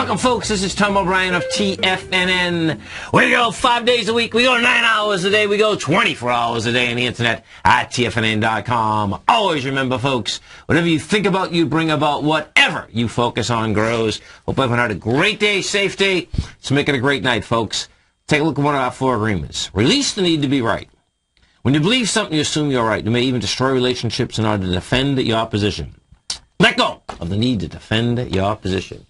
Welcome, folks. This is Tom O'Brien of TFNN. We go 5 days a week. We go 9 hours a day. We go 24 hours a day on the internet at TFNN.com. Always remember, folks, whatever you think about, you bring about. Whatever you focus on grows. Hope everyone had a great day, safe day. Let's make it a great night, folks. Take a look at one of our 4 agreements. Release the need to be right. When you believe something, you assume you're right. You may even destroy relationships in order to defend your position. Let go of the need to defend your position.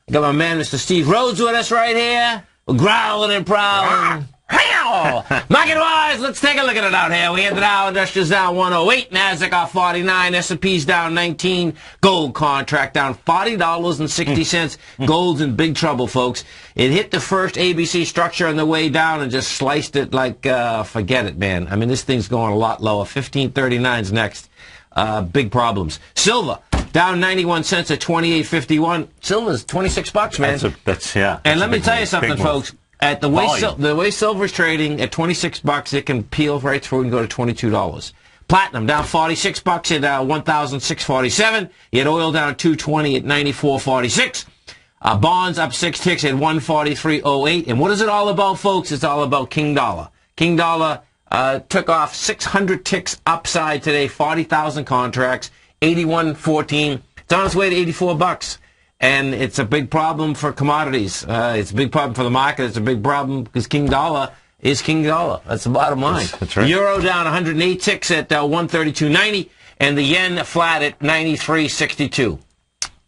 I got my man, Mr. Steve Rhodes, with us right here. We're growling and prowling. Market-wise, let's take a look at it out here. We had the Dow Industrials down 108, Nasdaq off 49, S&P's down 19, gold contract down $40.60. Gold's in big trouble, folks. It hit the first ABC structure on the way down and just sliced it like, forget it, man. I mean, this thing's going a lot lower. 1539's next. Big problems. Silver down 91 cents at 28.51. Silver's $26, man. Yeah. And let me tell you something, folks. At the way silver's trading at $26, it can peel right through and go to $22. Platinum down $46 at 1,647. You had oil down $220 at 94.46. Bonds up 6 ticks at 143.08. And what is it all about, folks? It's all about King Dollar. King Dollar took off 600 ticks upside today, 40,000 contracts, 81.14. It's on its way to $84. And it's a big problem for commodities. It's a big problem for the market. It's a big problem because King Dollar is King Dollar. That's the bottom line. That's right. Euro down 108 ticks at 132.90, and the yen flat at 93.62.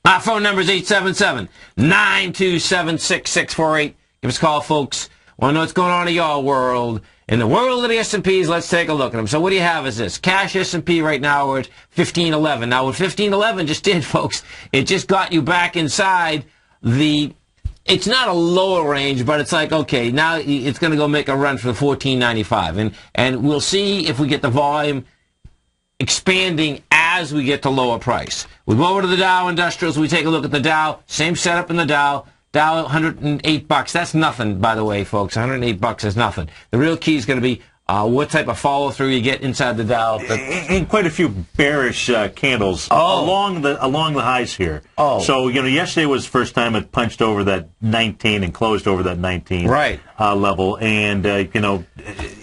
Our phone number is 877-927-6648. Give us a call, folks. Want to know what's going on in your world. In the world of the S&Ps, let's take a look at them. So what do you have is this. Cash S&P right now, we're at 1511. Now, what 1511 just did, folks, it just got you back inside the, it's not a lower range, but it's like, okay, now it's going to go make a run for the 1495. And we'll see if we get the volume expanding as we get to lower price. We go over to the Dow Industrials. We take a look at the Dow. Same setup in the Dow. Dow, $108. That's nothing, by the way, folks. $108 is nothing. The real key is going to be what type of follow-through you get inside the Dow. And quite a few bearish candles along the highs here. So, yesterday was the first time it punched over that 19 and closed over that 19 level. And,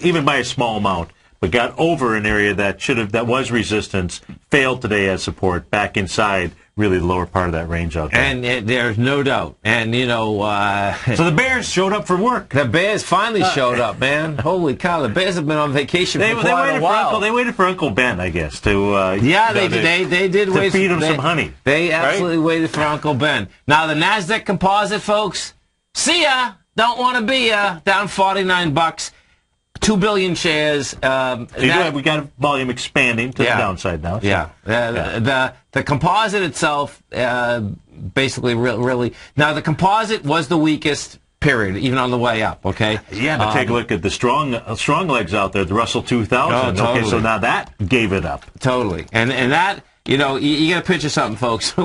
even by a small amount, but got over an area that was resistance, failed today as support, back inside really the lower part of that range out there. And there's no doubt. And, so the Bears showed up for work. The Bears finally showed up, man. Holy cow, the Bears have been on vacation for quite a while. They waited for Uncle Ben, I guess, to... they did wait. To feed him some honey. They absolutely waited for Uncle Ben. Now, the NASDAQ Composite, folks, see ya. Don't want to be ya. Down $49. 2 billion shares. We got volume expanding to the downside now. So. The composite itself, basically, really. Now, the composite was the weakest, period, even on the way up, okay? Yeah, but take a look at the strong legs out there, the Russell 2000. Totally. Okay, so now that gave it up. Totally. And that, you got to picture something, folks.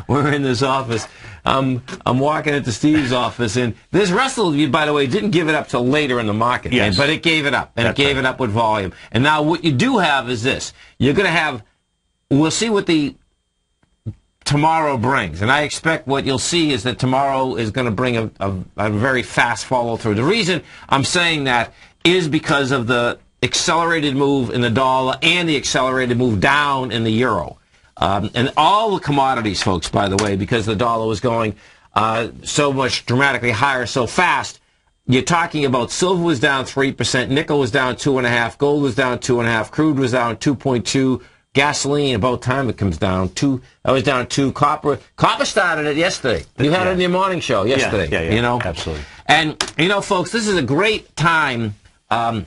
We're in this office. I'm walking into Steve's office, and this Russell, by the way, didn't give it up till later in the market. Yes. But it gave it up, and it gave it up with volume. And now what you do have is this. You're going to have, we'll see what the tomorrow brings. And I expect what you'll see is that tomorrow is going to bring a very fast follow-through. The reason I'm saying that is because of the accelerated move in the dollar and the accelerated move down in the euro. And all the commodities, folks, by the way, because the dollar was going so much dramatically higher so fast, you're talking about silver was down 3%, nickel was down 2.5%, gold was down 2.5%, crude was down 2.2%, gasoline, about time it comes down, that was down 2%, copper started it yesterday. You had it in your morning show yesterday. Yeah, absolutely. And, folks, this is a great time to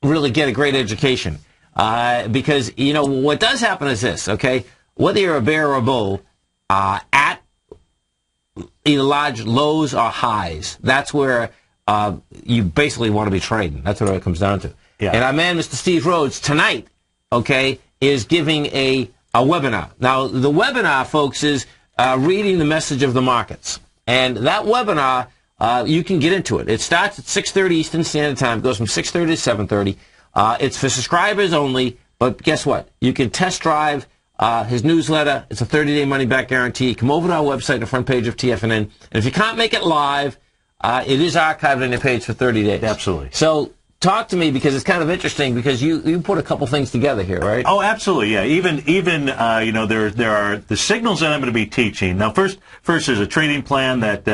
really get a great education. Because, what does happen is this, okay? Whether you're a bear or a bull, at either large lows or highs, that's where you basically want to be trading. That's what it comes down to. Yeah. And our man, Mr. Steve Rhodes, tonight, okay, is giving a webinar. Now, the webinar, folks, is reading the message of the markets. And that webinar, you can get into it. It starts at 6:30 Eastern Standard Time. It goes from 6:30 to 7:30. It's for subscribers only, but guess what? You can test drive his newsletter. It's a 30-day money-back guarantee. Come over to our website, the front page of TFNN. And if you can't make it live, it is archived on your page for 30 days. Absolutely. So talk to me, because it's kind of interesting, because you put a couple things together here, right? Oh, absolutely, yeah. Even you know, there are the signals that I'm going to be teaching. Now, first there's a trading plan that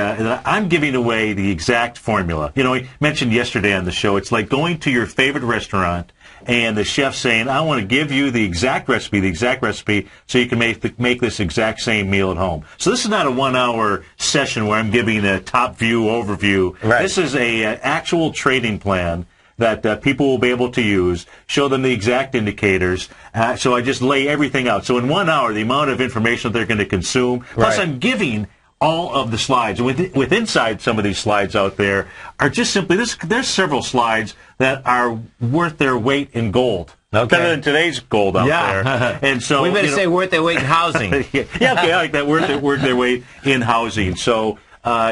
I'm giving away the exact formula. You know, we mentioned yesterday on the show, it's like going to your favorite restaurant and the chef saying, I want to give you the exact recipe, so you can make this exact same meal at home. So this is not a 1-hour session where I'm giving a top view overview. Right. This is a actual trading plan that people will be able to use, show them the exact indicators. So I just lay everything out. So in 1 hour, the amount of information that they're going to consume, plus I'm giving all of the slides. With inside some of these slides out there are just simply, there's several slides that are worth their weight in gold. Okay. Better than today's gold out there. And so we better say worth their weight in housing. Yeah, okay, I like that, worth their weight in housing. So so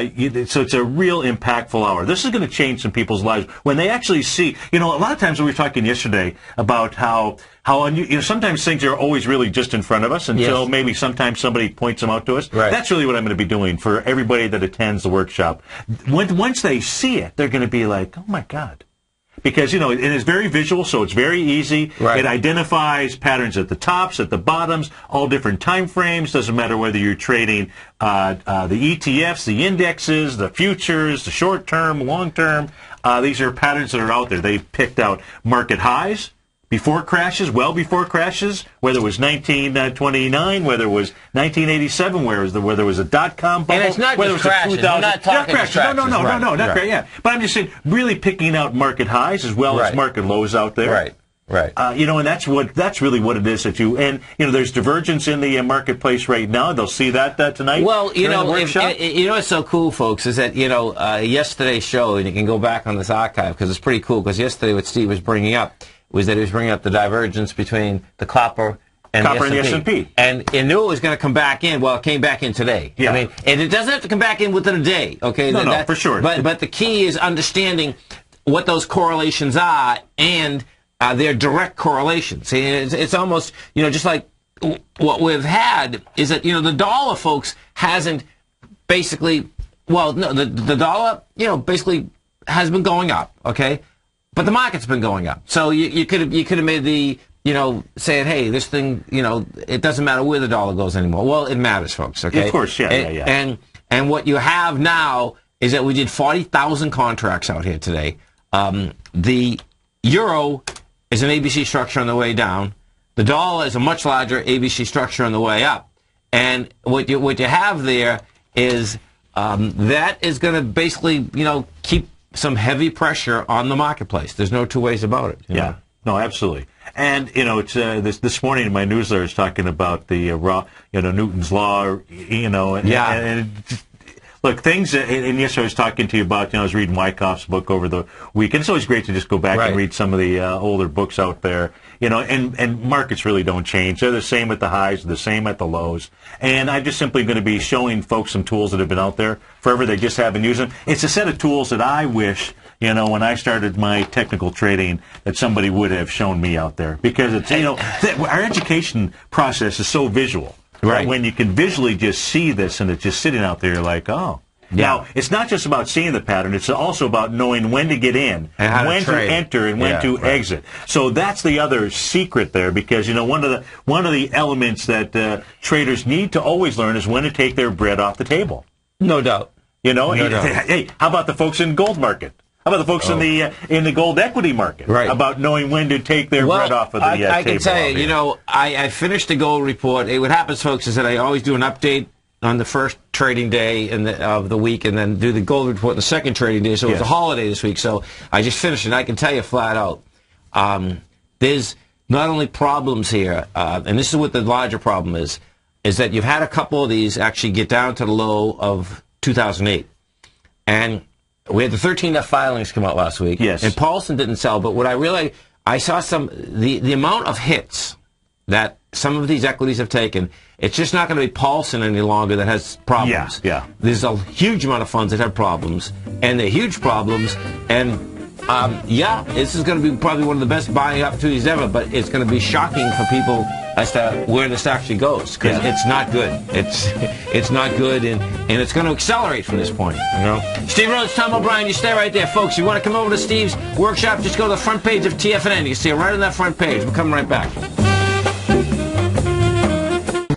it's a real impactful hour. This is going to change some people's lives when they actually see. You know, a lot of times we were talking yesterday about how you know, sometimes things are always really just in front of us until maybe sometimes somebody points them out to us. Right. That's really what I'm going to be doing for everybody that attends the workshop. Once they see it, they're going to be like, oh my God. Because, you know, it is very visual, so it's very easy. Right. It identifies patterns at the tops, at the bottoms, all different time frames. Doesn't matter whether you're trading the ETFs, the indexes, the futures, the short term, long term. These are patterns that are out there. They've picked out market highs before crashes, well before crashes, whether it was 1929, whether it was 1987, whether there was a dot-com bubble. And it's not just crashes. We're not talking crashes. No, not crashes. Yeah. But I'm just saying, really picking out market highs as well as market lows out there. Right. You know, and that's really what it is that you know, there's divergence in the marketplace right now. They'll see that tonight. Well, you know, you know what's so cool, folks, is that, you know, yesterday's show, and you can go back on this archive because it's pretty cool. Because yesterday, what Steve was bringing up was that he was bringing up the divergence between the copper and the S&P. And he knew it was going to come back in. Well, it came back in today. Yeah. I mean, and it doesn't have to come back in within a day. Okay. No, for sure. But the key is understanding what those correlations are and their direct correlations. See, it's almost, you know, just like what we've had is that, you know, the dollar, folks, hasn't basically, well, no, the dollar, you know, basically has been going up. Okay. But the market's been going up. So you could have made the, you know, saying, hey, this thing, you know, it doesn't matter where the dollar goes anymore. Well, it matters, folks, okay? Of course, yeah. And what you have now is that we did 40,000 contracts out here today. The euro is an ABC structure on the way down. The dollar is a much larger ABC structure on the way up. And what you have there is that is going to basically, you know, keep some heavy pressure on the marketplace. There's no two ways about it. Yeah. know? No, absolutely. And, you know, it's this morning in my newsletter is talking about the Newton's law, you know, and look, things, and yes, I was talking to you about, you know, I was reading Wyckoff's book over the weekend. It's always great to just go back and read some of the older books out there, you know, and markets really don't change. They're the same at the highs, the same at the lows. And I'm just simply going to be showing folks some tools that have been out there forever. They just haven't used them. It's a set of tools that I wish, you know, when I started my technical trading, that somebody would have shown me out there. Because it's, you know, our education process is so visual. Right. When you can visually just see this and it's just sitting out there, you're like, oh. Yeah. Now, it's not just about seeing the pattern. It's also about knowing when to get in, and when to enter, and when to exit. So that's the other secret there, because, you know, one of the elements that traders need to always learn is when to take their bread off the table. No doubt. You know, hey, how about the folks in the gold market? How about the folks in the gold equity market? Right. About knowing when to take their bread off of the table. I can tell you, you know, I finished the gold report. What happens, folks, is that I always do an update on the first trading day of the week, and then do the gold report on the second trading day. So it was a holiday this week, so I just finished it. And I can tell you flat out, there's not only problems here, and this is what the larger problem is that you've had a couple of these actually get down to the low of 2008. And we had the 13F filings come out last week. Yes. And Paulson didn't sell, but what I realized, I saw the amount of hits that some of these equities have taken. It's just not going to be Paulson any longer that has problems. Yeah. There's a huge amount of funds that have problems, and they're huge problems, and yeah, this is going to be probably one of the best buying opportunities ever, but it's going to be shocking for people as to where this actually goes, because it's not good. It's not good, and it's going to accelerate from this point. You know? Steve Rhodes, Tom O'Brien, you stay right there, folks. You want to come over to Steve's workshop, just go to the front page of TFNN. You can see it right on that front page. We're coming right back.